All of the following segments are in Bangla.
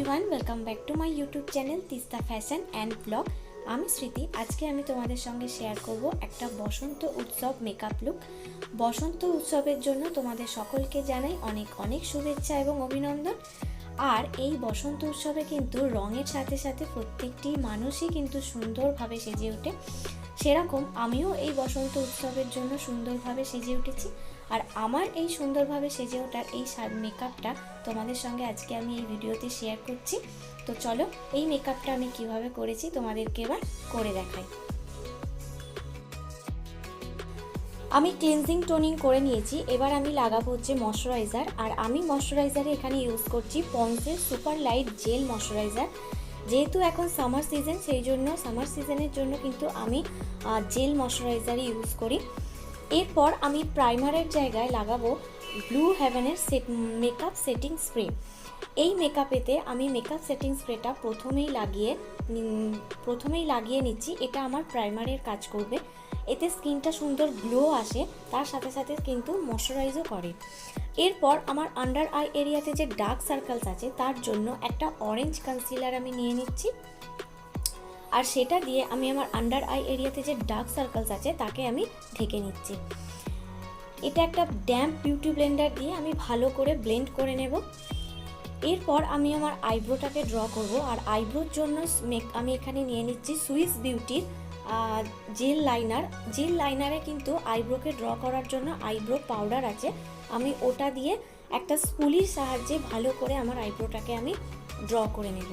Everyone welcome back to my YouTube channel Tista fashion and blog. आमी स्मृति। आज के आमी तोमादेर संगे शेयर करब एकटा बसंत उत्सव मेकअप लुक। बसंत उत्सवेर जोन्नो तोमादेर सकलके जानाई अनेक अनेक शुभेच्छा एवं अभिनंदन। और এই বসন্ত উৎসবে কিন্তু রঙের সাথে সাথে প্রত্যেকটি মানুষই কিন্তু সুন্দরভাবে সেজে ওঠে। সেরকম আমিও এই বসন্ত উৎসবের জন্য সুন্দরভাবে সেজে উঠেছি। আর আমার এই সুন্দরভাবে সেজে ওঠার এই মেকআপটা তোমাদের সঙ্গে আজকে আমি এই ভিডিওতে শেয়ার করছি। তো চলো এই মেকআপটা আমি কিভাবে করেছি তোমাদেরকে এবার করে দেখাই। আমি ক্লিনজিং টোনিং করে নিয়েছি। এবার আমি লাগাবো হচ্ছে ময়শ্চারাইজার। আর আমি ময়শ্চারাইজারে এখানে ইউজ করছি পন্ডসের সুপার লাইট জেল ময়শ্চারাইজার। যেহেতু এখন সামার সিজন, সেই জন্য সামার সিজনের জন্য কিন্তু আমি জেল ময়শ্চারাইজারই ইউজ করি। এরপর আমি প্রাইমারের জায়গায় লাগাবো ব্লু হেভেনের মেকআপ সেটিং স্প্রে। এই মেকআপেতে আমি মেকআপ সেটিং স্প্রেটা প্রথমেই লাগিয়ে নিচ্ছি। এটা আমার প্রাইমারের কাজ করবে। এতে স্কিনটা সুন্দর গ্লো আসে, তার সাথে সাথে কিন্তু ময়শ্চারাইজও করে। এরপর আমার আন্ডার আই এরিয়াতে যে ডার্ক সার্কেলস আছে তার জন্য একটা অরেঞ্জ কনসিলার আমি নিয়ে নিচ্ছি। আর সেটা দিয়ে আমি আমার আন্ডার আই এরিয়াতে যে ডার্ক সার্কেলস আছে তাকে আমি ঢেকে নিচ্ছি। এটা একটা ড্যাম্প বিউটি ব্লেন্ডার দিয়ে আমি ভালো করে ব্লেন্ড করে নেব। এরপর আমি আমার আইব্রোটাকে ড্র করব। আর আইব্রোর জন্য আমি এখানে নিয়ে নিচ্ছি সুইস বিউটির জেল লাইনার। জেল লাইনারে কিন্তু আইব্রোকে ড্র করার জন্য আইব্রো পাউডার আছে, আমি ওটা দিয়ে একটা স্পুলির সাহায্যে ভালো করে আমার আইব্রোটাকে আমি ড্র করে নেব।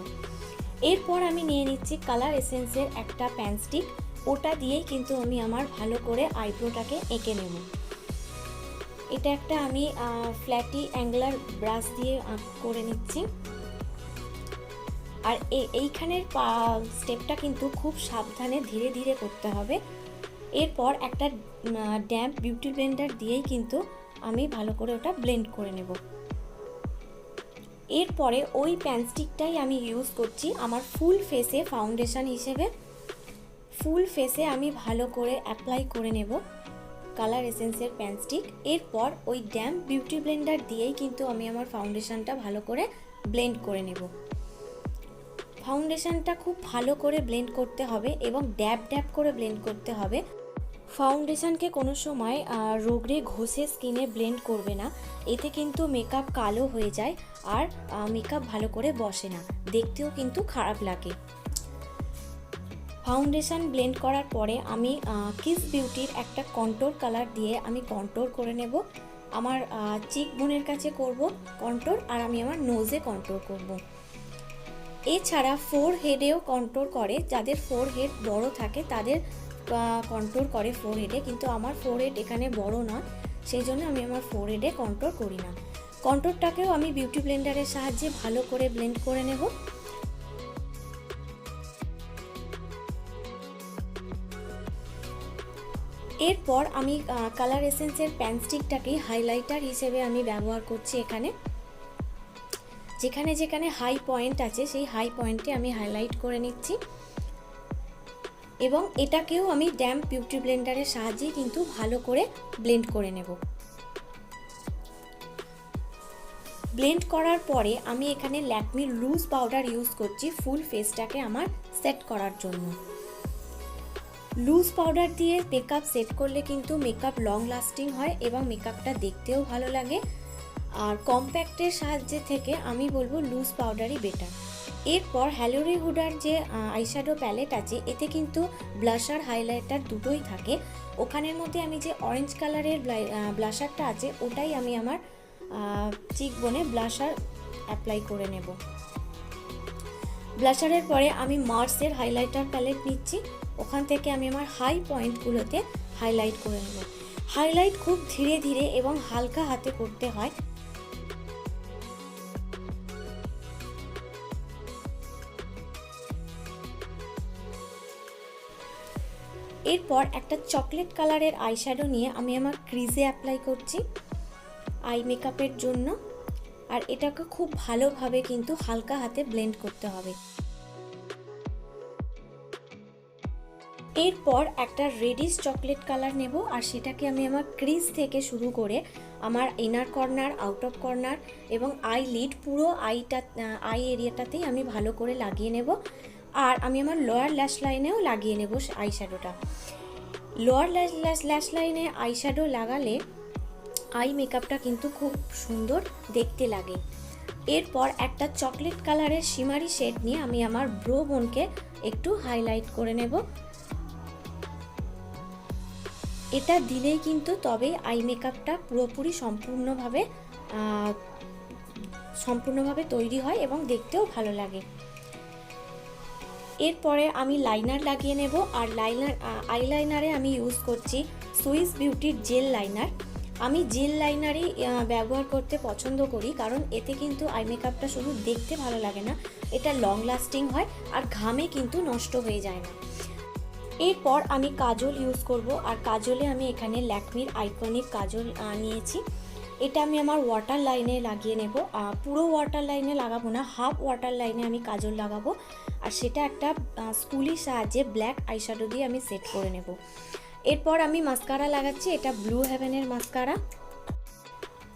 এরপর আমি নিয়ে নিচ্ছি কালার এসেন্সের একটা পেন্সিল, ওটা দিয়েই কিন্তু আমি আমার ভালো করে আইব্রোটাকে এঁকে নেব। এটা একটা আমি ফ্ল্যাটি অ্যাঙ্গুলার ব্রাশ দিয়ে করে নিচ্ছি। আর এইখানের স্টেপটা কিন্তু খুব সাবধানে ধীরে ধীরে করতে হবে। এরপর একটা ড্যাম্প বিউটি ব্লেন্ডার দিয়েই কিন্তু আমি ভালো করে ওটা ব্লেন্ড করে নেব। এরপরে ওই পেন্সিলটাই আমি ইউজ করছি আমার ফুল ফেসে ফাউন্ডেশন হিসেবে। ফুল ফেসে আমি ভালো করে অ্যাপ্লাই করে নেব কালার এসেন্সের পেন্সিল। এরপর ওই ড্যাম্প বিউটি ব্লেন্ডার দিয়েই কিন্তু আমি আমার ফাউন্ডেশনটা ভালো করে ব্লেন্ড করে নেব। ফাউন্ডেশনটা খুব ভালো করে ব্লেন্ড করতে হবে এবং ড্যাব ড্যাব করে ব্লেন্ড করতে হবে। ফাউন্ডেশনকে কোনো সময় রোগড়ে ঘষে স্কিনে ব্লেন্ড করবে না, এতে কিন্তু মেকআপ কালো হয়ে যায় আর মেকআপ ভালো করে বসে না, দেখতেও কিন্তু খারাপ লাগে। ফাউন্ডেশন ব্লেন্ড করার পরে আমি কিস বিউটির একটা কন্ট্রোর কালার দিয়ে আমি কন্ট্রোর করে নেব। আমার চিক বোনের কাছে করব কন্ট্রোর, আর আমি আমার নোজে কন্ট্রোর করব। এছাড়া ফোর হেডেও কন্ট্রোর করে, যাদের ফোর হেড বড় থাকে তাদের কন্ট্রোর করে ফোর হেডে, কিন্তু আমার ফোর হেড এখানে বড় নয়, সেই জন্য আমি আমার ফোর হেডে কন্ট্রোর করি না। কন্ট্রোরটাকেও আমি বিউটি ব্লেন্ডারের সাহায্যে ভালো করে ব্লেন্ড করে নেব। এরপর আমি কালার এসেন্সের পেন্সিলটাকে হাইলাইটার হিসেবে আমি ব্যবহার করছি। এখানে যেখানে যেখানে হাই পয়েন্ট আছে সেই হাই পয়েন্টে আমি হাইলাইট করে নিচ্ছি এবং এটাকেও আমি ড্যাম্প বিউটি ব্লেন্ডারের সাহায্যে কিন্তু ভালো করে ব্লেন্ড করে নেব। ব্লেন্ড করার পরে আমি এখানে ল্যাকমির লুজ পাউডার ইউজ করছি ফুল ফেসটাকে আমার সেট করার জন্য। লুজ পাউডার দিয়ে মেকআপ সেট করলে কিন্তু মেকআপ লং লাস্টিং হয় এবং মেকআপটা দেখতেও ভালো লাগে। আর কম্প্যাক্টের সাহায্যে থেকে আমি বলবো লুজ পাউডারই বেটার। এরপর হ্যালোরি হুডার যে আইশ্যাডো প্যালেট আছে, এতে কিন্তু ব্লাশার হাইলাইটার দুটোই থাকে। ওখানের মধ্যে আমি যে অরেঞ্জ কালারের ব্লাশারটা আছে ওটাই আমি আমার চিক বোনে ব্লাশার অ্যাপ্লাই করে নেব। ব্লাশারের পরে আমি মার্সের হাইলাইটার প্যালেট নিচ্ছি, ওখান থেকে আমি আমার হাই পয়েন্টগুলোতে হাইলাইট করে নেব। হাইলাইট খুব ধীরে ধীরে এবং হালকা হাতে করতে হয়। এরপর একটা চকলেট কালারের আইশ্যাডো নিয়ে আমি আমার ক্রিজে অ্যাপ্লাই করছি আই মেকআপের জন্য। আর এটাকে খুব ভালোভাবে কিন্তু হালকা হাতে ব্লেন্ড করতে হবে। এরপর একটা রেডিশ চকলেট কালার নেব, আর সেটাকে আমি আমার ক্রিজ থেকে শুরু করে আমার inner corner, out of corner এবং আই লিড পুরো আই এরিয়াটাতেই আমি ভালো করে লাগিয়ে নেব। আর আমি আমার লোয়ার ল্যাশ লাইনেও লাগিয়ে নেব আই শ্যাডোটা। লোয়ার ল্যাশ লাইনে আই শ্যাডো লাগালে আই মেকআপটা কিন্তু খুব সুন্দর দেখতে লাগে। এরপর একটা চকলেট কালারের শিমারি শেড নিয়ে আমি আমার ব্রো বোনকে একটু হাইলাইট করে নেব। এটা দিলেই কিন্তু তবেই আই মেকআপটা পুরোপুরি সম্পূর্ণভাবে তৈরি হয় এবং দেখতেও ভালো লাগে। এরপরে আমি লাইনার লাগিয়ে নেব, আর আইলাইনারে আমি ইউজ করছি সুইস বিউটির জেল লাইনার। আমি জেল লাইনারই ব্যবহার করতে পছন্দ করি, কারণ এতে কিন্তু আই মেকআপটা শুধু দেখতে ভালো লাগে না, এটা লং লাস্টিং হয় আর ঘামে কিন্তু নষ্ট হয়ে যায় না। এরপর আমি কাজল ইউজ করব, আর কাজলে আমি এখানে ল্যাকমির আইকনিক কাজল নিয়েছি। এটা আমি আমার ওয়াটার লাইনে লাগিয়ে নেব। পুরো ওয়াটার লাইনে লাগাবো না, হাফ ওয়াটার লাইনে আমি কাজল লাগাবো, আর সেটা একটা স্পুলির সাহায্যে ব্ল্যাক আইশ্যাডো দিয়ে আমি সেট করে নেব। এরপর আমি মাস্কারা লাগাচ্ছি, এটা ব্লু হেভেনের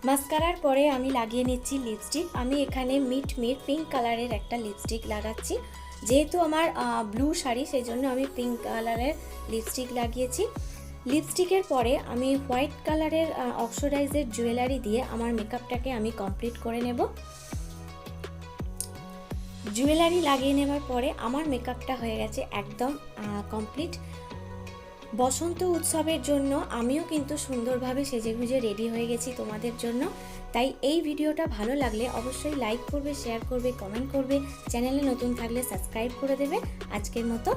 মাস্কারার পরে আমি লাগিয়ে নিচ্ছি লিপস্টিক। আমি এখানে মিট পিঙ্ক কালারের একটা লিপস্টিক লাগাচ্ছি। যেহেতু আমার ব্লু শাড়ি, সেই জন্য আমি পিঙ্ক কালারের লিপস্টিক লাগিয়েছি। লিপস্টিকের পরে আমি হোয়াইট কালারের অক্সিডাইজের জুয়েলারি দিয়ে আমার মেকআপটাকে আমি কমপ্লিট করে নেব। জুয়েলারি লাগিয়ে নেবার পরে আমার মেকআপটা হয়ে গেছে একদম কমপ্লিট। বসন্ত উৎসবের জন্য আমিও কিন্তু সুন্দরভাবে সেজেগুজে রেডি হয়ে গেছি তোমাদের জন্য। তাই এই ভিডিওটা ভালো লাগলে অবশ্যই লাইক করবে, শেয়ার করবে, কমেন্ট করবে, চ্যানেলে নতুন থাকলে সাবস্ক্রাইব করে দেবে। আজকের মতো